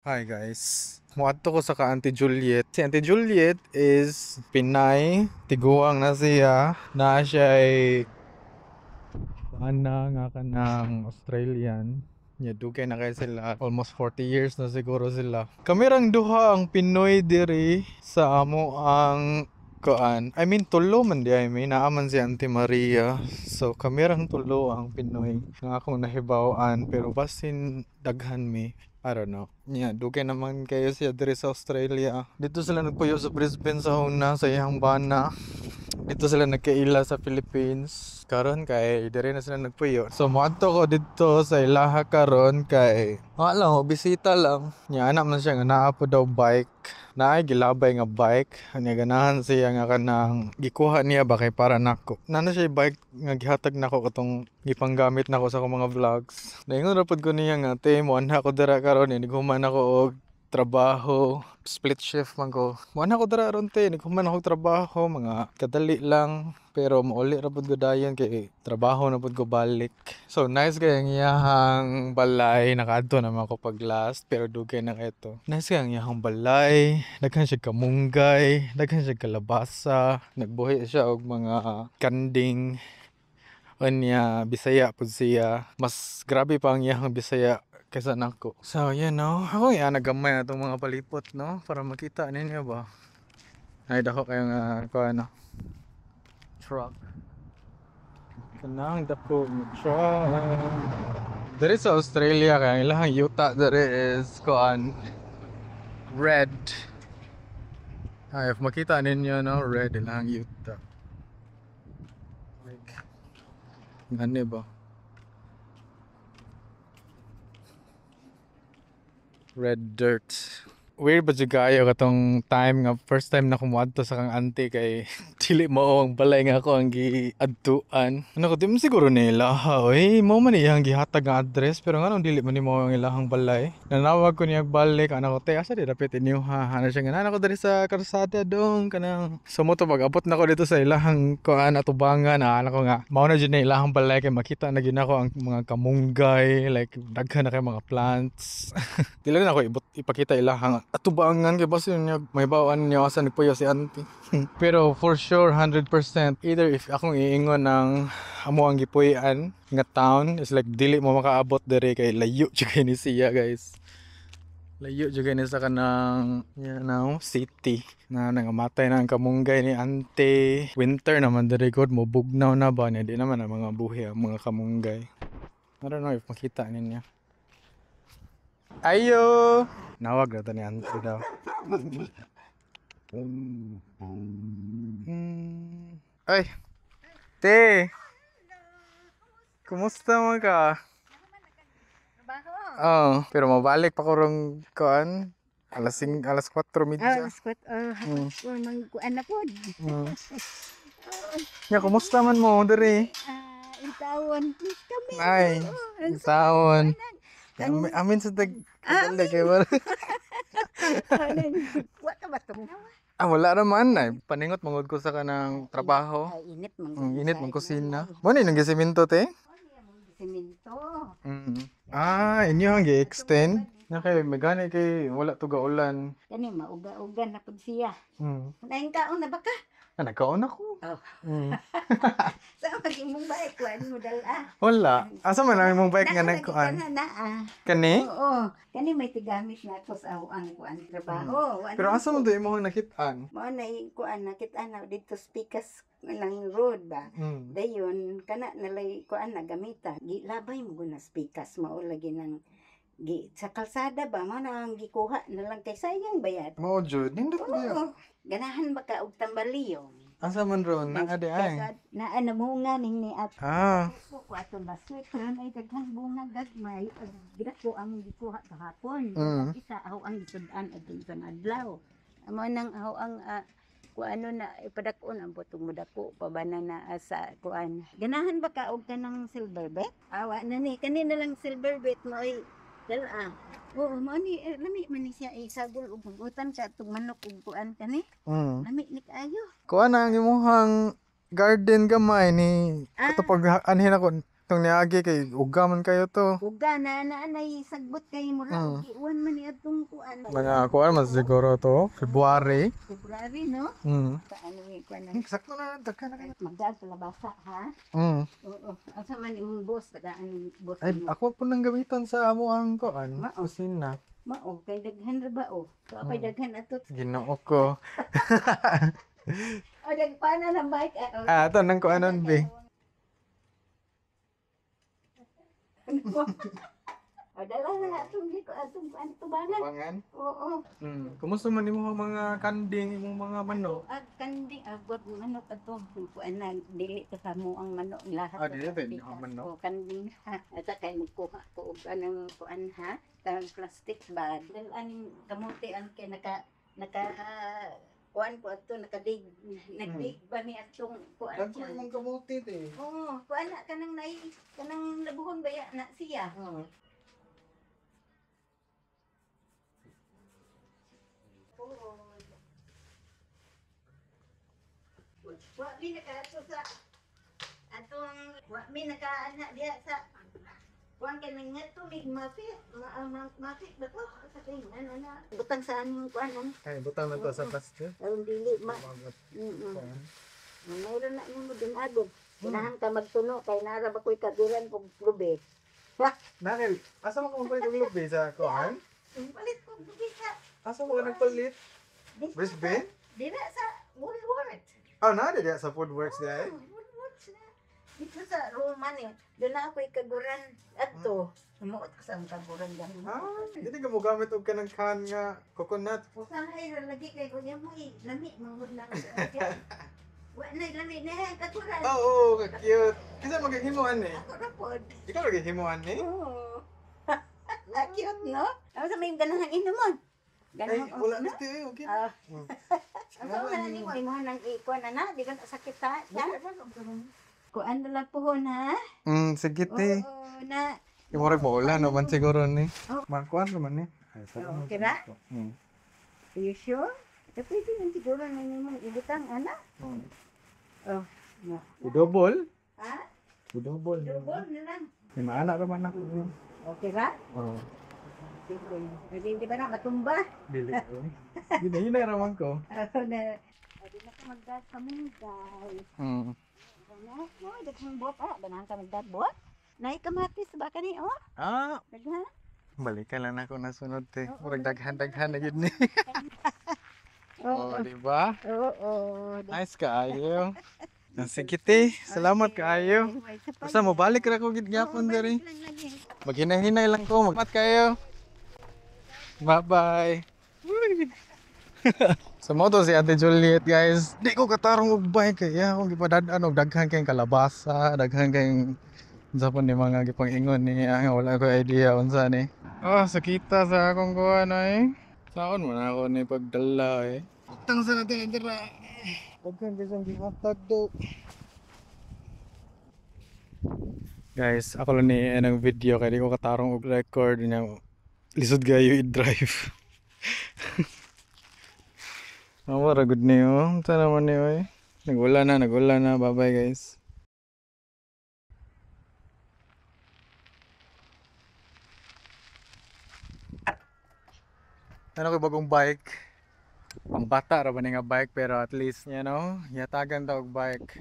Hi guys. Muadto ko sa ka Auntie Juliet. Si Auntie Juliet is Pinay, tiguang na siya. Na siya ay nga ka ng Australian. Dugay na kayo sila. Almost 40 years na siguro sila. Kamirang duha ang Pinoy diri sa amo ang tulo man di ay may naaman si Auntie Maria. So kamirang tulo ang Pinoy nga akong nahibawaan pero basin daghan mi. I don't know. Dugay naman kayo siya diri sa Australia. Dito sila nagpuyo sa Brisbane sa una sa iyang bana. Dito sila nagkaila sa Philippines. Karon kay diri na sila nagpuyo. So moadto ko dito sa ilaha karon kay wala lang bisita lang. Anak man siya nga naa po daw bike. Naay gilabay nga bike. Anya ganahan siya nga kanang gikuha niya ba kay para nako. Nana siya bike nga gihatag nako katong gipanggamit nako sa akong mga vlogs. Naingon ra pud ko niya nga te mo anha ko dira karon nighuman ako og trabaho, split shift man ko. Mo ko dira ron te, naghuman ako trabaho, mga kadali lang. Pero mauli ra pud ko dayon kay trabaho na pud ko balik. So nice kay ang iyahang balay, nakaadto naman ko pag last pero dugay na kayo. Nice kay ang iyahang balay, daghan siya kamunggay, daghan siya kalabasa, nagbuhi siya og mga kanding. Anya Bisaya pud siya. Mas grabe pa ang iyahang Bisaya kaysa nako. So, ako nagamay na itong mga palipot, no? Para makita ninyo ba? Ay, dako kayong, truck. Kanang dako ng truck. Dari sa Australia, kaya ilang yuta dari is, red. Ay, if makita ninyo, no? Red, ilang yuta. Like, gani ba? Red dirt. Weird ba kayo katong time nga first time na kumuadto sa kang auntie kay dili mo ang balay nga ako ang giadtuan. Ano ko di mo siguro nila ha oy mo man iyang gihatag nga address pero nganong dili man nimo ang ilahang balay. Nanawag ko niya balik ana ko te asa di dapat inyo ha. Ano siya nga ko diri sa karsada dong kanang sumo to pag-abot na ko dito sa ilahang kuan atubangan ana ko nga mao na jud na ilahang balay kay makita na gyud ako ang mga kamunggay like daghan na kay mga plants. Dili na ako ipakita ilahang atubangan kay basta niya may bawaan niya asa nagpuyo si auntie. Pero for sure 100% either if akong iingon ng amo ang gipuy-an nga town is like dili mo makaabot diri kay layo jud kay ni siya guys. Layo jud kay ni sa kanang city na nangamatay na ang kamunggay ni auntie. Winter naman diri god mo bugnaw na ba niya di naman ang mga buhi ang mga kamunggay. I don't know if makita ninyo. Ayo! Nawag na to ni auntie daw. Ay! Te! Kumusta mo ka? Oh, pero mabalik pa ko rong kuan. Alas 4:30. Alas 4, mangkuan na po. Kumusta man mo diri? Intawon kami. Ay, isawon. Amin sa kadali kay wala. Wala ba ito? Wala naman ay paningot mangod ko sa kanang trabaho. Init Init man kusina. Mo ni nang gisemento te? Semento. Inyo ang gi-extend. Na kay magani kay wala to gaulan. Kani mauga-uga na pud siya. Naing kaon na ba ka? Nagkaon ako. Oh. Sa pag imong bike kuan mo dala. Wala. Asa man ang imong bike nga nagkuan? Kani? Oo. Kani may tigamit na ko sa ang kuan trabaho. Pero asa man to imong nakitaan? Mao na kuan nakita na dito speakers lang road ba. Dayon kana nalay kuan na gamita. Gilabay mo na speakers mao lagi nang sa kalsada ba mao na ang gikuha na lang kay sayang bayad. Mao jud nindot ba? Oo. Ganahan ba ka og tambaliyo? Asa man ron na ade ay. Naa na bunga ning ni at. So ko ato ba sweet ay daghang bunga gagmay. Gira ko ang gikuha kahapon. Isa aw ang gisudan adun sa adlaw. Amo nang aw ang kuano na ipadakon ang butong mo dako pabana na sa kuan. Ganahan ba ka og kanang silver bet? Awa na ni kanina lang silver bet mo ay dala. Oo, mani lami man ni siya isagol ug utan sa atong manok ug kuan kani. Lami ni kaayo. Kuan ang imong garden gamay ni katapag anhin ako Itong niagi kay ugaman kayo to. Uga na naanay sagbot kay mura iwan man ni atong kuan. Mga kuan mas siguro to, February. February no? Paano ni kuan na? Sakto na, daghan na kayo. Magdaan sa labasa ha? Oo. Asa man imong boss padaan ni boss Ay, mo. ako po nang gamiton sa amo ang kuan, kusina. Mao kay daghan ra ba o? Kapay daghan atot. Ginoo ko. O dagpana na bike. Ito nang kuanon be. O dala na atong dito atong tubangan. Bangan. Oo. Kumusta man nimo ang mga kanding imong mga manok? Kanding agod manok ato kuan na dili to sa mo ang manok lahat. Dili din ang manok. O kanding ha. Ata kay magkuha ko og anang kuan ha. Tang plastic bag. Dal aning kamote ang kay naka kuan ko ato nakadig nagdig ba ni atong kuan Dagko siya. imong kamutit eh. Oo, kuan na kanang kanang labuhon baya na siya. Wa mi nakato sa atong wa mi nakaana diha sa kuan kay nga tumig mapit mapit ba to sa kay ano na butang sa aning kuan ang Ay, butang na to sa plastic. ang dili mayroon na mo din agod kailangan ka magtuno kay nara ba ko'y kaduran kog lubi Nakil, asa mo ka magpalit ng lubi sa kuan? palit kog lubi sa Asa mo ka nagpalit? Brisbane? dira sa Woolworth. Oh, nada diya sa food works diya eh. Woolworth na. Dito sa Roman eh. Doon na ako'y kaguran. Ato. Sumuot ko sa kaguran dahil. Hindi ka mo gamit og kanang kan nga coconut. Usahay lagi kay kuya mo eh. Lami, mahod lang. Wala na, lami na yan. Kaguran. Oo, ka-cute. Kasi maghihimuan eh. Ako na po. Ikaw maghihimuan eh. Oo. Cute, no? Ano sa may ganahan inuman? Ay, Ganahan wala na ito eh. Okay. Ang sa mga ni mo, imuhan ng ikuan na di ka sakit ha? Kuan na lang po na. Sige te. Oo, na. Imorag mo ulan naman siguro ni. Markuan naman ni. Ay, Okay na? Are you sure? Pwede lang siguro na naman ibutang, anak. Oh, no. Idobol? Ha? Idobol. Double na lang. May maanak naman ako. Okay ra? Oo. Sige. Hindi ba na matumba? Dili ko. Hinay raman ko. Ako na. Hindi na ka magdad kami, guys. Ano? No, daghang buhat. Ganahan ka magdad buhat? Naikamatis ba ka ni, oh? Daghan? Balikan lang ako nasunod te. Murag daghan-daghan na yun ni. Oo. Oh, di ba? Oo. Nice kaayo. Sige te, salamat kaayo. Basta mo balik ra ko gid gyapon diri. Maghinay-hinay lang ko, magmat kayo. Bye-bye. Sa moto si Ate Juliet guys, di ko katarong og bike kaya ako gipadad-an og daghan kayong kalabasa, daghan kayong Zapon ni mga gipang-ingon ni wala ko idea unsa ni. Sakita sa akong kuan ay. Saon man ako ni pagdala eh. Utang sa natin dira. Daghan bisang gihatag do. Guys, ako lang ni ng video kaya di ko katarong og record niya. Lisod gayo i-drive. Mawara good niyo. Unsa naman niyo eh. Nagula na. Bye-bye guys. Ano ko bagong bike? Ang bata ra ba nga bike pero at least you know, yatagan daw og bike.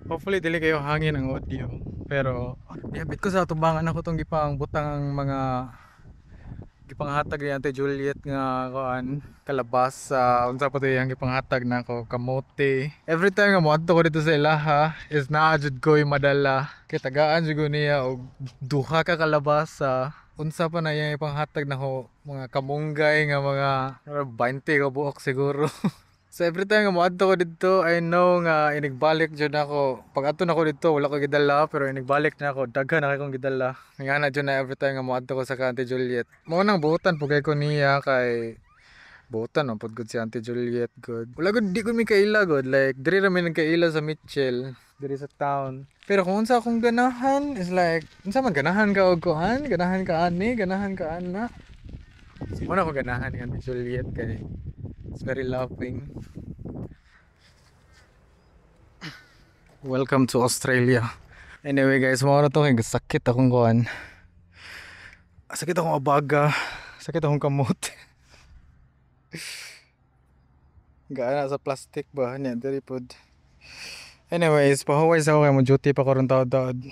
Hopefully dili kayo hangin ang audio. Pero ihabit ko sa tubangan ako tong gipang butang ang mga gipanghatag ni Ate Juliet nga kuan kalabasa unsa pa to yang gipanghatag nako kamote. Every time nga moadto ko dito sa ilaha is naa jud ko madala kay tagaan jud ko niya og duha ka kalabasa. Unsa pa na yang ipanghatag nako mga kamunggay nga mga 20 ka buok siguro. So every time nga moadto ko dito, I know nga inigbalik jud ako. Pag ato nako dito, wala ko gidala pero inigbalik na ako, daghan na akong gidala. Nga na jud na every time nga moadto ko sa Auntie Juliet. Mo nang buutan pugay ko niya kay buutan man pud gud si Auntie Juliet good. Wala gud di ko mi kaila good like diri ra mi nagkaila sa Mitchell, diri sa town. Pero kung unsa akong ganahan is like unsa man ganahan ka og kuan, ganahan ka ani, ganahan ka ana. Mo na ko ganahan ni Auntie Juliet kay it's very loving. Welcome to Australia. Anyway guys, mga na to kay sakit akong kuan. Sakit akong abaga. Sakit akong kamot. Gaana sa plastic ba niya diri pod. Anyways, pahuway sa ako kay mo duty pa karon taod-taod.